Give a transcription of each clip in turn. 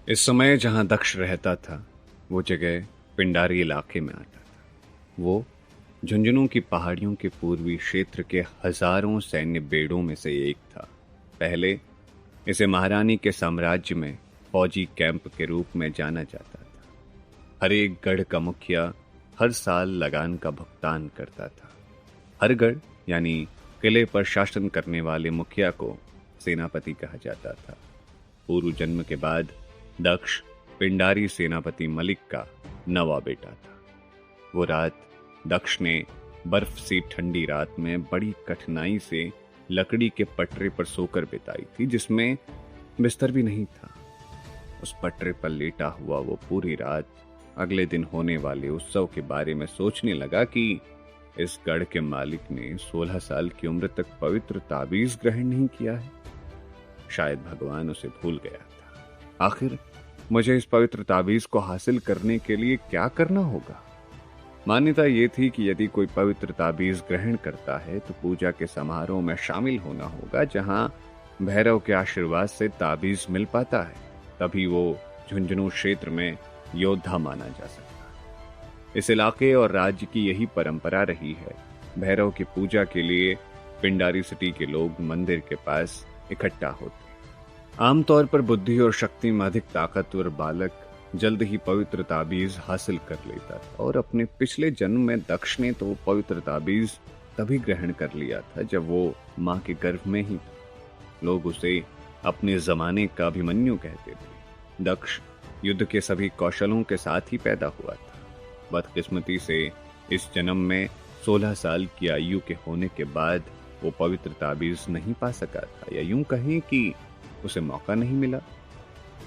इस समय जहां दक्ष रहता था वो जगह पिंडारी इलाके में आता था। वो झुंझुनू की पहाड़ियों के पूर्वी क्षेत्र के हजारों सैन्य बेड़ों में से एक था। पहले इसे महारानी के साम्राज्य में फौजी कैंप के रूप में जाना जाता था। हर एक गढ़ का मुखिया हर साल लगान का भुगतान करता था। हर गढ़ यानी किले पर शासन करने वाले मुखिया को सेनापति कहा जाता था। पूर्व जन्म के बाद दक्ष पिंडारी सेनापति मलिक का नवा बेटा था। वो रात दक्ष ने बर्फ सी ठंडी रात में बड़ी कठिनाई से लकड़ी के पटरे पर सोकर बिताई थी, जिसमें बिस्तर भी नहीं था। उस पटरे पर लेटा हुआ वो पूरी रात अगले दिन होने वाले उत्सव के बारे में सोचने लगा कि इस गढ़ के मालिक ने 16 साल की उम्र तक पवित्र ताबीज ग्रहण नहीं किया है। शायद भगवान उसे भूल गया था। आखिर मुझे इस पवित्र ताबीज को हासिल करने के लिए क्या करना होगा? मान्यता यह थी कि यदि कोई पवित्र ताबीज ग्रहण करता है तो पूजा के समारोह में शामिल होना होगा, जहां भैरव के आशीर्वाद से ताबीज मिल पाता है। तभी वो झुंझुनू क्षेत्र में योद्धा माना जा सकता है। इस इलाके और राज्य की यही परंपरा रही है। भैरव की पूजा के लिए पिंडारी सिटी के लोग मंदिर के पास इकट्ठा होते। आमतौर पर बुद्धि और शक्ति में अधिक ताकतवर बालक जल्द ही पवित्र ताबीज हासिल कर लेता था, और अपने पिछले जन्म में दक्ष ने तो पवित्र ताबीज तभी ग्रहण कर लिया था जब वो मां के गर्भ में ही था। लोग उसे अपने जमाने का अभिमन्यु कहते थे। दक्ष युद्ध के सभी कौशलों के साथ ही पैदा हुआ था। बदकिस्मती से इस जन्म में 16 साल की आयु के होने के बाद वो पवित्र ताबीज नहीं पा सका था, या यूं कहें कि उसे मौका नहीं मिला।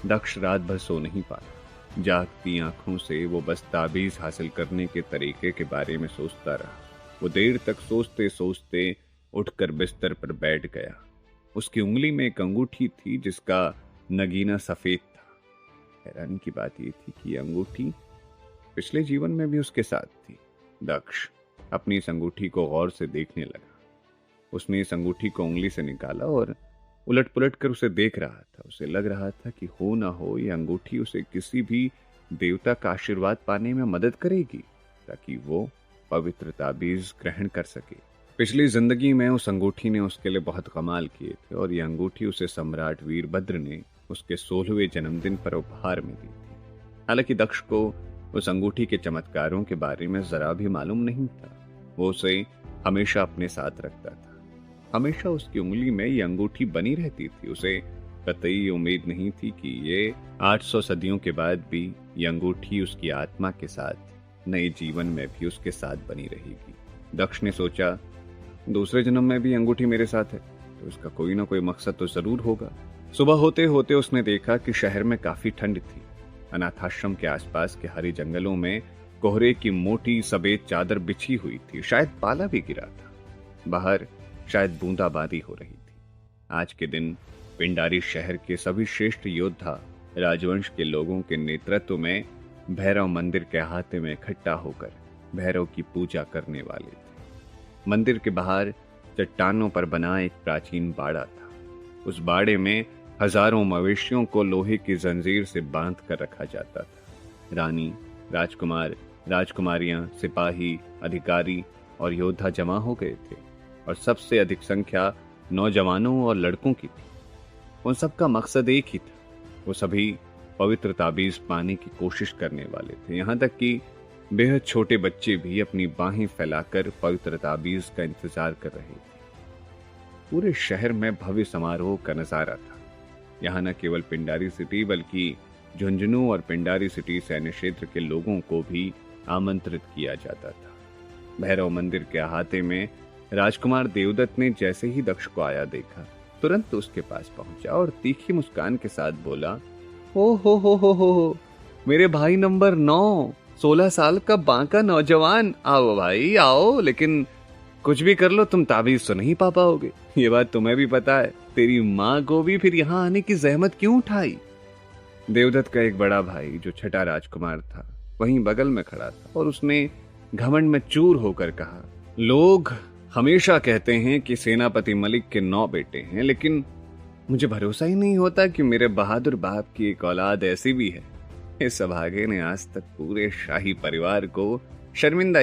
दक्ष रात भर सो नहीं पाया। जागती आंखों से वो बस ताबीज हासिल करने के तरीके के बारे में सोचता रहा। वो देर तक सोचते सोचते उठकर बिस्तर पर बैठ गया। उसकी उंगली में एक अंगूठी थी जिसका नगीना सफेद था। हैरानी की बात यह थी कि अंगूठी पिछले जीवन में भी उसके साथ थी। दक्ष अपनी इस अंगूठी को गौर से देखने लगा। उसने इस अंगूठी को उंगली से निकाला और उलट पुलट कर उसे देख रहा था। उसे लग रहा था कि हो ना हो ये अंगूठी उसे किसी भी देवता का आशीर्वाद पाने में मदद करेगी, ताकि वो पवित्र ताबीज ग्रहण कर सके। पिछली जिंदगी में उस अंगूठी ने उसके लिए बहुत कमाल किए थे, और ये अंगूठी उसे सम्राट वीरभद्र ने उसके 16वें जन्मदिन पर उपहार में दी थी। हालांकि दक्ष को उस अंगूठी के चमत्कारों के बारे में जरा भी मालूम नहीं था। वो उसे हमेशा अपने साथ रखता था। हमेशा उसकी उंगली में ये अंगूठी बनी रहती थी। उसे कतई उम्मीद नहीं थी कि ये 800 सदियों के बाद भी ये अंगूठी उसकी आत्मा के साथ नए जीवन में भी उसके साथ बनी रहेगी। दक्ष ने सोचा, दूसरे जन्म में भी अंगूठी मेरे साथ है तो इसका कोई ना कोई मकसद तो जरूर होगा। सुबह होते होते उसने देखा कि शहर में काफी ठंड थी। अनाथाश्रम के आसपास के हरे जंगलों में कोहरे की मोटी सफेद चादर बिछी हुई थी। शायद पाला भी गिरा था। बाहर शायद बूंदाबांदी हो रही थी। आज के दिन पिंडारी शहर के सभी श्रेष्ठ योद्धा राजवंश के लोगों के नेतृत्व में भैरव मंदिर के अहाते में इकट्ठा होकर भैरव की पूजा करने वाले थे। मंदिर के बाहर चट्टानों पर बना एक प्राचीन बाड़ा था। उस बाड़े में हजारों मवेशियों को लोहे की जंजीर से बांध कर रखा जाता था। रानी, राजकुमार, राजकुमारियां, सिपाही, अधिकारी और योद्धा जमा हो गए थे, और सबसे अधिक संख्या नौजवानों और लड़कों की थी। उन सबका मकसद एक ही था। वो सभी पवित्र ताबीज पाने की कोशिश करने वाले थे। यहां तक कि बेहद छोटे बच्चे भी अपनी बाहें फैलाकर पवित्र ताबीज का इंतजार कर रहे थे। पूरे शहर में भव्य समारोह का नजारा था। यहाँ न केवल पिंडारी सिटी बल्कि झुंझुनू और पिंडारी सिटी सैन्य क्षेत्र के लोगों को भी आमंत्रित किया जाता था। भैरव मंदिर के अहाते में राजकुमार देवदत्त ने जैसे ही दक्ष को आया देखा, तुरंत उसके पास पहुंचा और तीखी मुस्कान के साथ बोला, ओ हो, मेरे भाई नंबर 9, 16 साल का बांका नौजवान, आओ भाई आओ, लेकिन कुछ भी कर लो तुम ताबीज तो नहीं पा पाओगे। ये बात तुम्हें भी पता है। तेरी माँ को भी फिर यहाँ आने की जहमत क्यों उठाई? देवदत्त का एक बड़ा भाई जो छठा राजकुमार था वहीं बगल में खड़ा था, और उसने घमंड में चूर होकर कहा, लोग हमेशा कहते हैं कि सेनापति मलिक के 9 बेटे हैं, लेकिन मुझे भरोसा ही नहीं होता कि मेरे बहादुर बाप की एक औलाद ऐसी भी है। इस अभागे ने आज तक पूरे शाही परिवार को शर्मिंदा